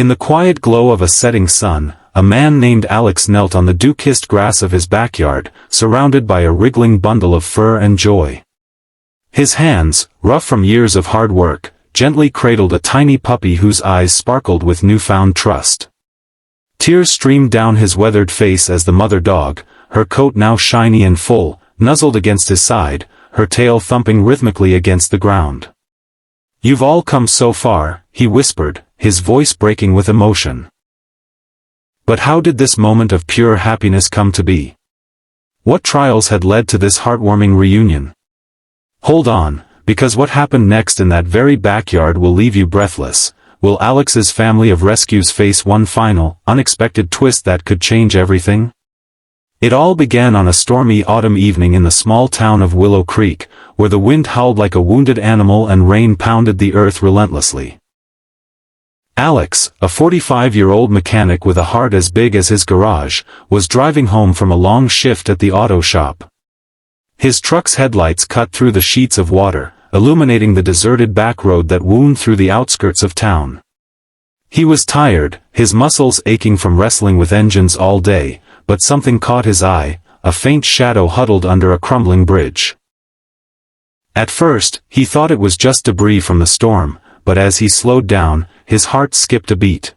In the quiet glow of a setting sun, a man named Alex knelt on the dew-kissed grass of his backyard, surrounded by a wriggling bundle of fur and joy. His hands, rough from years of hard work, gently cradled a tiny puppy whose eyes sparkled with newfound trust. Tears streamed down his weathered face as the mother dog, her coat now shiny and full, nuzzled against his side, her tail thumping rhythmically against the ground. "You've all come so far," he whispered, his voice breaking with emotion. But how did this moment of pure happiness come to be? What trials had led to this heartwarming reunion? Hold on, because what happened next in that very backyard will leave you breathless. Will Alex's family of rescues face one final, unexpected twist that could change everything? It all began on a stormy autumn evening in the small town of Willow Creek, where the wind howled like a wounded animal and rain pounded the earth relentlessly. Alex, a 45-year-old mechanic with a heart as big as his garage, was driving home from a long shift at the auto shop. His truck's headlights cut through the sheets of water, illuminating the deserted back road that wound through the outskirts of town. He was tired, his muscles aching from wrestling with engines all day, but something caught his eye, a faint shadow huddled under a crumbling bridge. At first, he thought it was just debris from the storm, but as he slowed down, his heart skipped a beat.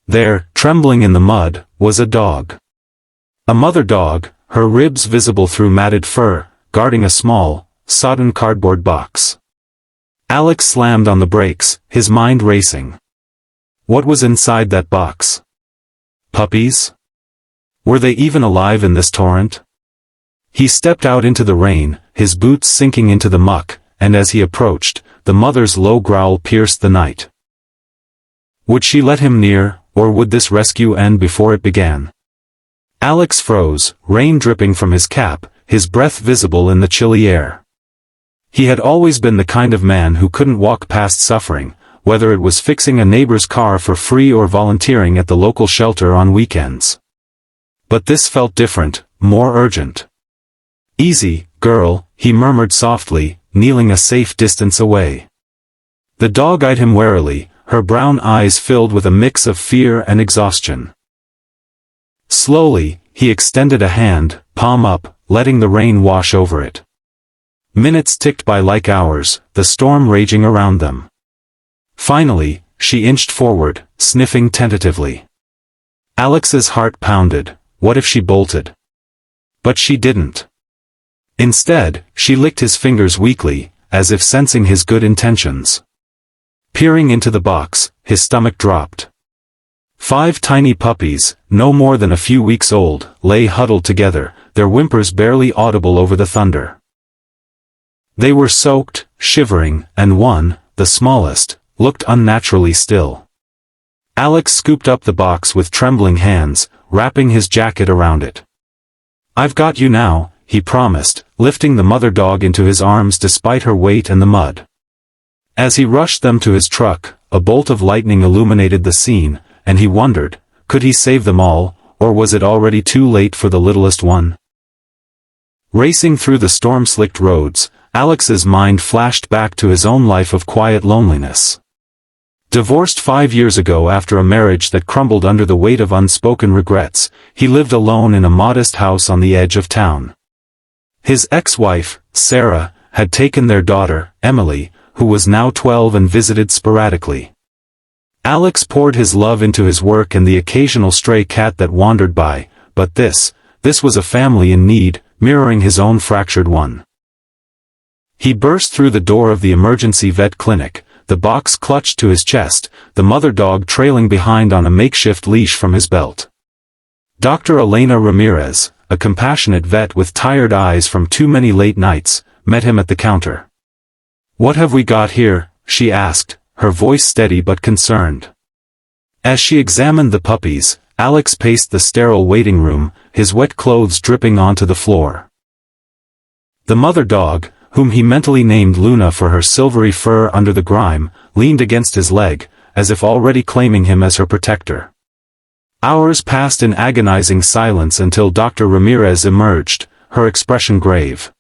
There, trembling in the mud, was a dog. A mother dog, her ribs visible through matted fur, guarding a small, sodden cardboard box. Alex slammed on the brakes, his mind racing. What was inside that box? Puppies? Were they even alive in this torrent? He stepped out into the rain, his boots sinking into the muck, and as he approached, the mother's low growl pierced the night. Would she let him near, or would this rescue end before it began? Alex froze, rain dripping from his cap, his breath visible in the chilly air. He had always been the kind of man who couldn't walk past suffering, whether it was fixing a neighbor's car for free or volunteering at the local shelter on weekends. But this felt different, more urgent. "Easy, girl," he murmured softly, kneeling a safe distance away. The dog eyed him warily, her brown eyes filled with a mix of fear and exhaustion. Slowly, he extended a hand, palm up, letting the rain wash over it. Minutes ticked by like hours, the storm raging around them. Finally, she inched forward, sniffing tentatively. Alex's heart pounded. What if she bolted? But she didn't. Instead, she licked his fingers weakly, as if sensing his good intentions. Peering into the box, his stomach dropped. 5 tiny puppies, no more than a few weeks old, lay huddled together, their whimpers barely audible over the thunder. They were soaked, shivering, and one, the smallest, looked unnaturally still. Alex scooped up the box with trembling hands, wrapping his jacket around it. "I've got you now," he promised, lifting the mother dog into his arms despite her weight and the mud. As he rushed them to his truck, a bolt of lightning illuminated the scene, and he wondered, could he save them all, or was it already too late for the littlest one? Racing through the storm-slicked roads, Alex's mind flashed back to his own life of quiet loneliness. Divorced 5 years ago after a marriage that crumbled under the weight of unspoken regrets, he lived alone in a modest house on the edge of town. His ex-wife, Sarah, had taken their daughter, Emily, who was now 12 and visited sporadically. Alex poured his love into his work and the occasional stray cat that wandered by, but this was a family in need, mirroring his own fractured one. He burst through the door of the emergency vet clinic, the box clutched to his chest, the mother dog trailing behind on a makeshift leash from his belt. Dr. Elena Ramirez, a compassionate vet with tired eyes from too many late nights, met him at the counter. "What have we got here?" she asked, her voice steady but concerned. As she examined the puppies, Alex paced the sterile waiting room, his wet clothes dripping onto the floor. The mother dog, whom he mentally named Luna for her silvery fur under the grime, leaned against his leg, as if already claiming him as her protector. Hours passed in agonizing silence until Dr. Ramirez emerged, her expression grave.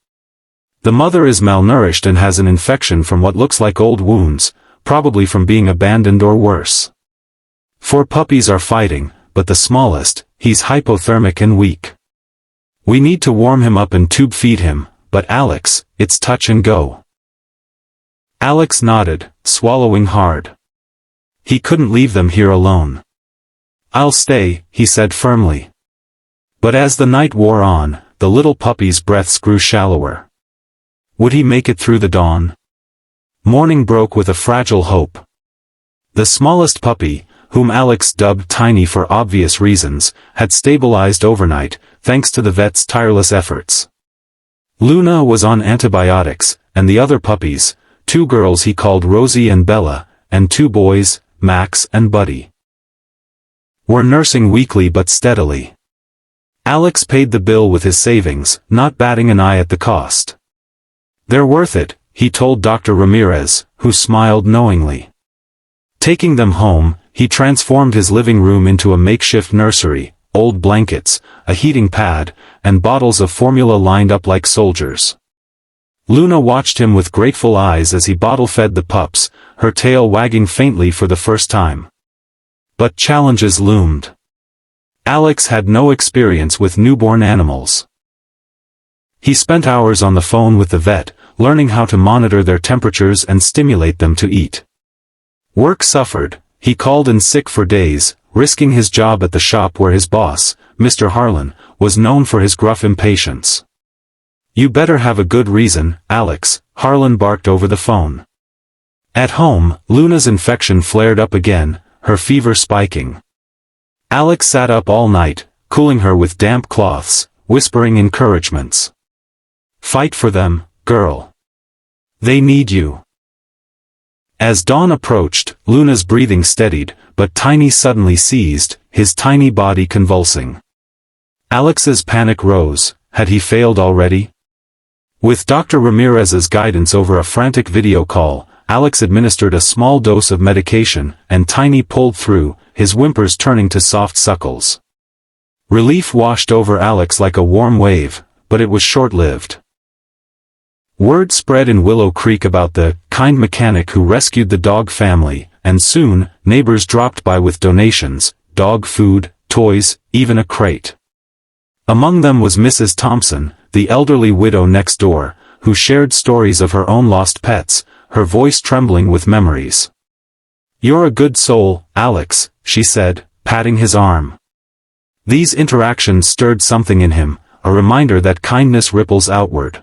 "The mother is malnourished and has an infection from what looks like old wounds, probably from being abandoned or worse. 4 puppies are fighting, but the smallest, he's hypothermic and weak. We need to warm him up and tube feed him, but Alex, it's touch and go." Alex nodded, swallowing hard. He couldn't leave them here alone. "I'll stay," he said firmly. But as the night wore on, the little puppy's breaths grew shallower. Would he make it through the dawn? Morning broke with a fragile hope. The smallest puppy, whom Alex dubbed Tiny for obvious reasons, had stabilized overnight, thanks to the vet's tireless efforts. Luna was on antibiotics, and the other puppies, 2 girls he called Rosie and Bella, and 2 boys, Max and Buddy, were nursing weakly but steadily. Alex paid the bill with his savings, not batting an eye at the cost. "They're worth it," he told Dr. Ramirez, who smiled knowingly. Taking them home, he transformed his living room into a makeshift nursery, old blankets, a heating pad, and bottles of formula lined up like soldiers. Luna watched him with grateful eyes as he bottle-fed the pups, her tail wagging faintly for the first time. But challenges loomed. Alex had no experience with newborn animals. He spent hours on the phone with the vet, learning how to monitor their temperatures and stimulate them to eat. Work suffered. He called in sick for days, risking his job at the shop where his boss, Mr. Harlan, was known for his gruff impatience. "You better have a good reason, Alex," Harlan barked over the phone. At home, Luna's infection flared up again, her fever spiking. Alex sat up all night, cooling her with damp cloths, whispering encouragements. "Fight for them, girl. They need you." As dawn approached, Luna's breathing steadied, but Tiny suddenly seized, his tiny body convulsing. Alex's panic rose. Had he failed already? With Dr. Ramirez's guidance over a frantic video call, Alex administered a small dose of medication, and Tiny pulled through, his whimpers turning to soft suckles. Relief washed over Alex like a warm wave, but it was short-lived. Word spread in Willow Creek about the kind mechanic who rescued the dog family, and soon, neighbors dropped by with donations, dog food, toys, even a crate. Among them was Mrs. Thompson, the elderly widow next door, who shared stories of her own lost pets, her voice trembling with memories. "You're a good soul, Alex," she said, patting his arm. These interactions stirred something in him, a reminder that kindness ripples outward.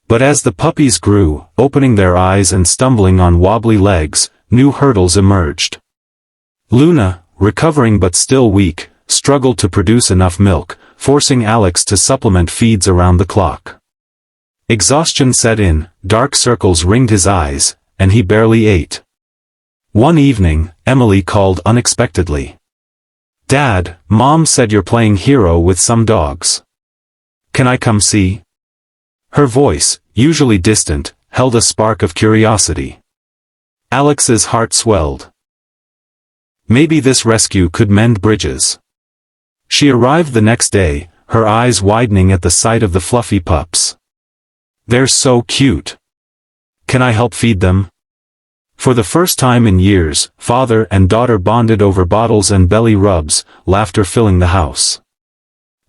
But as the puppies grew, opening their eyes and stumbling on wobbly legs, new hurdles emerged. Luna, recovering but still weak, struggled to produce enough milk, forcing Alex to supplement feeds around the clock. Exhaustion set in, dark circles ringed his eyes, and he barely ate. One evening, Emily called unexpectedly. "Dad, Mom said you're playing hero with some dogs. Can I come see?" Her voice, usually distant, held a spark of curiosity. Alex's heart swelled. Maybe this rescue could mend bridges. She arrived the next day, her eyes widening at the sight of the fluffy pups. "They're so cute. Can I help feed them?" For the first time in years, father and daughter bonded over bottles and belly rubs, laughter filling the house.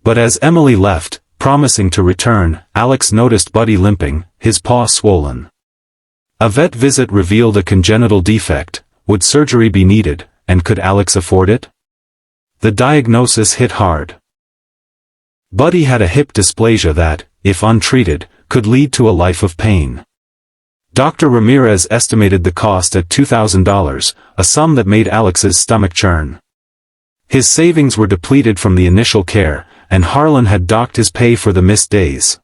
But as Emily left, promising to return, Alex noticed Buddy limping, his paw swollen. A vet visit revealed a congenital defect. Would surgery be needed, and could Alex afford it? The diagnosis hit hard. Buddy had a hip dysplasia that, if untreated, could lead to a life of pain. Dr. Ramirez estimated the cost at $2,000, a sum that made Alex's stomach churn. His savings were depleted from the initial care, and Harlan had docked his pay for the missed days.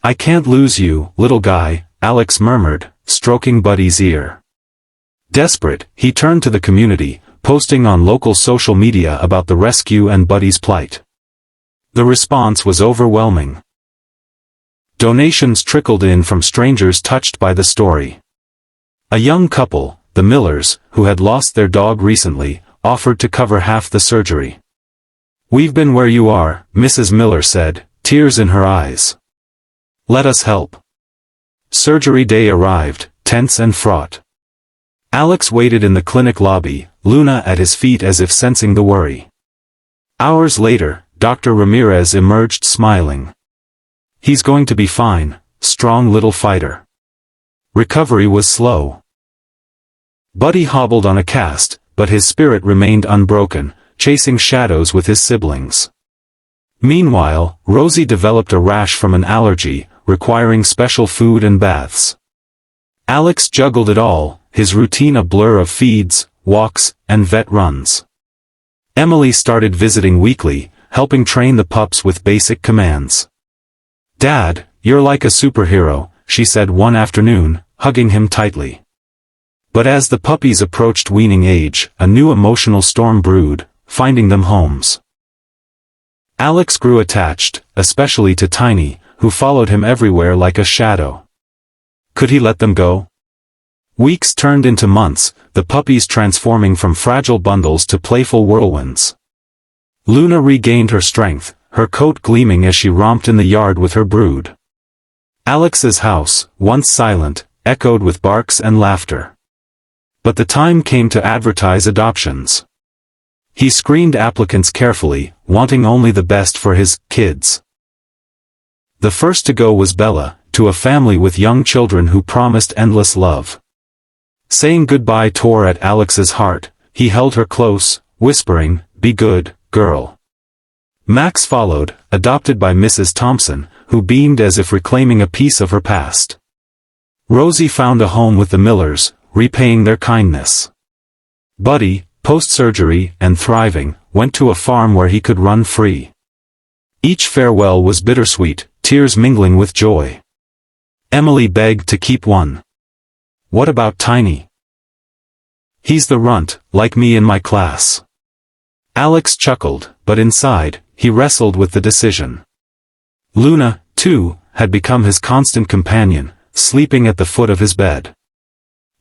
"I can't lose you, little guy," Alex murmured, stroking Buddy's ear. Desperate, he turned to the community, posting on local social media about the rescue and Buddy's plight. The response was overwhelming. Donations trickled in from strangers touched by the story. A young couple, the Millers, who had lost their dog recently, offered to cover half the surgery. "We've been where you are," Mrs. Miller said, tears in her eyes. "Let us help." Surgery day arrived, tense and fraught. Alex waited in the clinic lobby, Luna at his feet as if sensing the worry. Hours later, Dr. Ramirez emerged smiling. "He's going to be fine, strong little fighter." Recovery was slow. Buddy hobbled on a cast, but his spirit remained unbroken, chasing shadows with his siblings. Meanwhile, Rosie developed a rash from an allergy, requiring special food and baths. Alex juggled it all, his routine a blur of feeds, walks, and vet runs. Emily started visiting weekly, helping train the pups with basic commands. "Dad, you're like a superhero," she said one afternoon, hugging him tightly. But as the puppies approached weaning age, a new emotional storm brewed, finding them homes. Alex grew attached, especially to Tiny, who followed him everywhere like a shadow. Could he let them go? Weeks turned into months, the puppies transforming from fragile bundles to playful whirlwinds. Luna regained her strength, her coat gleaming as she romped in the yard with her brood. Alex's house, once silent, echoed with barks and laughter. But the time came to advertise adoptions. He screened applicants carefully, wanting only the best for his kids. The first to go was Bella, to a family with young children who promised endless love. Saying goodbye tore at Alex's heart, he held her close, whispering, "Be good, girl." Max followed, adopted by Mrs. Thompson, who beamed as if reclaiming a piece of her past. Rosie found a home with the Millers, repaying their kindness. Buddy, post-surgery and thriving, went to a farm where he could run free. Each farewell was bittersweet, tears mingling with joy. Emily begged to keep one. "What about Tiny?" "He's the runt, like me in my class." Alex chuckled, but inside, he wrestled with the decision. Luna, too, had become his constant companion, sleeping at the foot of his bed.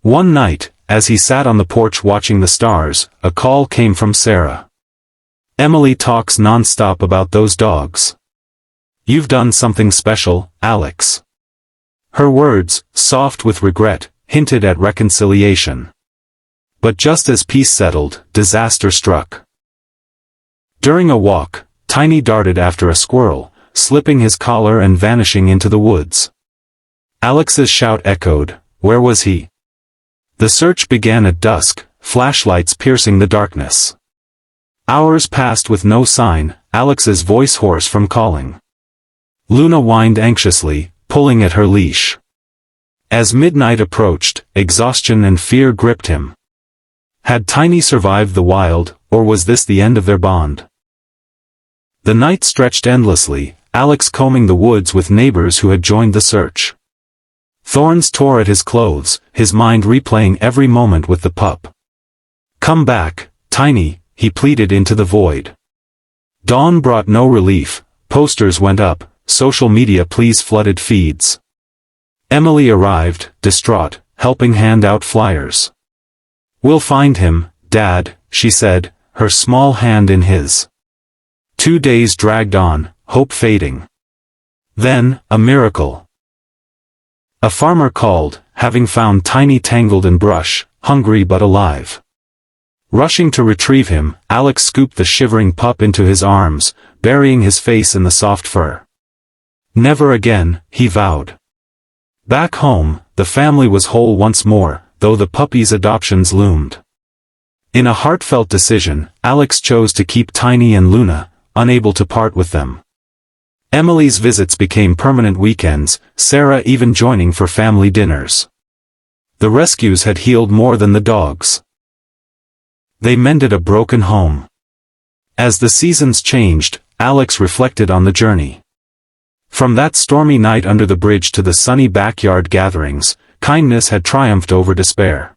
One night, as he sat on the porch watching the stars, a call came from Sarah. "Emily talks non-stop about those dogs. You've done something special, Alex." Her words, soft with regret, hinted at reconciliation. But just as peace settled, disaster struck. During a walk, Tiny darted after a squirrel, slipping his collar and vanishing into the woods. Alex's shout echoed, "Where was he?" The search began at dusk, flashlights piercing the darkness. Hours passed with no sign, Alex's voice hoarse from calling. Luna whined anxiously, pulling at her leash. As midnight approached, exhaustion and fear gripped him. Had Tiny survived the wild, or was this the end of their bond? The night stretched endlessly, Alex combing the woods with neighbors who had joined the search. Thorns tore at his clothes, his mind replaying every moment with the pup. "Come back, Tiny," he pleaded into the void. Dawn brought no relief, posters went up, social media pleas flooded feeds. Emily arrived, distraught, helping hand out flyers. "We'll find him, Dad," she said, her small hand in his. 2 days dragged on, hope fading. Then, a miracle. A farmer called, having found Tiny tangled in brush, hungry but alive. Rushing to retrieve him, Alex scooped the shivering pup into his arms, burying his face in the soft fur. Never again, he vowed. Back home, the family was whole once more, though the puppy's adoptions loomed. In a heartfelt decision, Alex chose to keep Tiny and Luna, unable to part with them. Emily's visits became permanent weekends, Sarah even joining for family dinners. The rescues had healed more than the dogs. They mended a broken home. As the seasons changed, Alex reflected on the journey. From that stormy night under the bridge to the sunny backyard gatherings, kindness had triumphed over despair.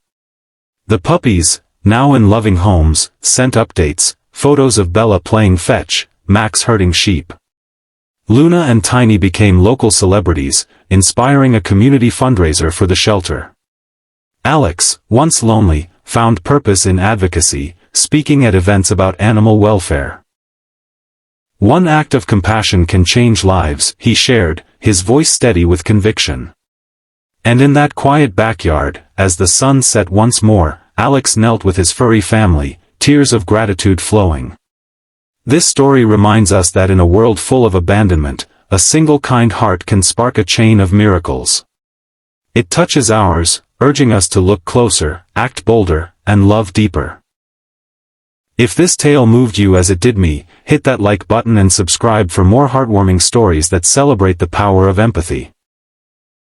The puppies, now in loving homes, sent updates, photos of Bella playing fetch, Max herding sheep. Luna and Tiny became local celebrities, inspiring a community fundraiser for the shelter. Alex, once lonely, found purpose in advocacy, speaking at events about animal welfare. One act of compassion can change lives, he shared, his voice steady with conviction. And in that quiet backyard, as the sun set once more, Alex knelt with his furry family, tears of gratitude flowing. This story reminds us that in a world full of abandonment, a single kind heart can spark a chain of miracles. It touches ours, urging us to look closer, act bolder, and love deeper. If this tale moved you as it did me, hit that like button and subscribe for more heartwarming stories that celebrate the power of empathy.